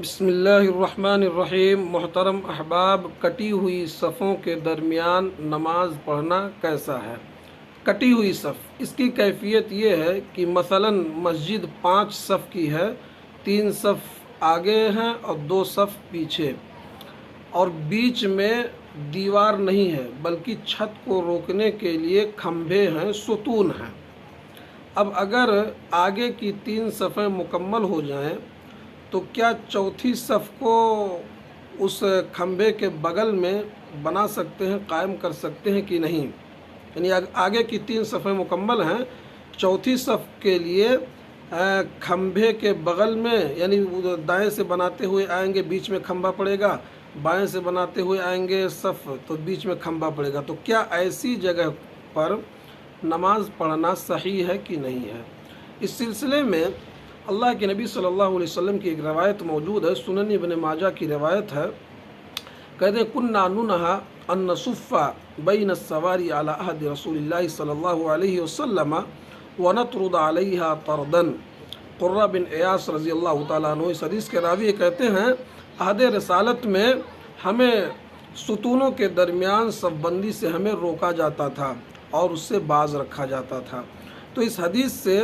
بسم اللہ الرحمن الرحیم۔ محترم احباب، کٹی ہوئی صفوں کے درمیان نماز پڑھنا کیسا ہے؟ کٹی ہوئی صف، اس کی کیفیت یہ ہے کہ مثلاً مسجد 5 صف کی ہے، 3 صف آگے ہیں اور 2 صف پیچھے، اور بیچ میں دیوار نہیں ہے بلکہ چھت کو روکنے کے لیے کھمبے ہیں، ستون ہیں۔ اب اگر آگے کی 3 صفیں مکمل ہو جائیں تو کیا چوتھی صف کو اس کھمبے کے بغل میں بنا سکتے ہیں، قائم کر سکتے ہیں کہ نہیں؟ یعنی آگے کی 3 صفیں مکمل ہیں، چوتھی صف کے لیے کھمبے کے بغل میں، یعنی دائیں سے بناتے ہوئے آئیں گے، بیچ میں کھمبا پڑے گا، بائیں سے بناتے ہوئے آئیں گے صف تو بیچ میں کھمبا پڑے گا، تو کیا ایسی جگہ پر نماز پڑھنا صحیح ہے کہ نہیں ہے؟ اس سلسلے میں اللہ کے نبی صلی اللہ علیہ وسلم کی ایک روایت موجود ہے، سنن ابن ماجہ کی روایت ہے، کہتے ہیں کنا ننہا ان نصف بین السواری علی عہد رسول اللہ صلی اللہ علیہ وسلم ونطرد علیہا طردا۔ قرہ بن ایاس رضی اللہ تعالیٰ عنہ اس حدیث کے راوی کہتے ہیں عہد رسالت میں ہمیں ستونوں کے درمیان صف بندی سے ہمیں روکا جاتا تھا اور اس سے باز رکھا جاتا تھا۔ تو اس حدیث سے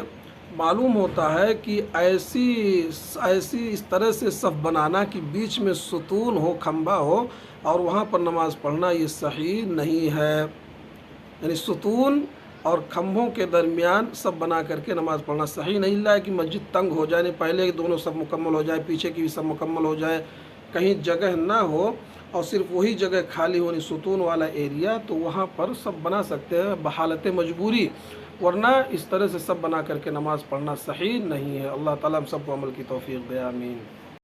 معلوم ہوتا ہے کہ ایسی اس طرح سے صف بنانا کہ بیچ میں ستون ہو، کھمبا ہو، اور وہاں پر نماز پڑھنا یہ صحیح نہیں ہے۔ یعنی ستون اور کھمبوں کے درمیان صف بنا کر کے نماز پڑھنا صحیح نہیں ہے کہ مسجد تنگ ہو جائے، پہلے دونوں صف مکمل ہو جائے، پیچھے کی بھی صف مکمل ہو جائے، کہیں جگہ نہ ہو اور صرف وہی جگہ خالی ہونی ستون والا ایریا، تو وہاں پر صف بنا سکتے ہیں بحالت مجبوری، ورنہ اس طرح سے سب بنا کر کے نماز پڑھنا صحیح نہیں ہے۔ اللہ تعالیٰ ہم سب کو عمل کی توفیق دے، آمین۔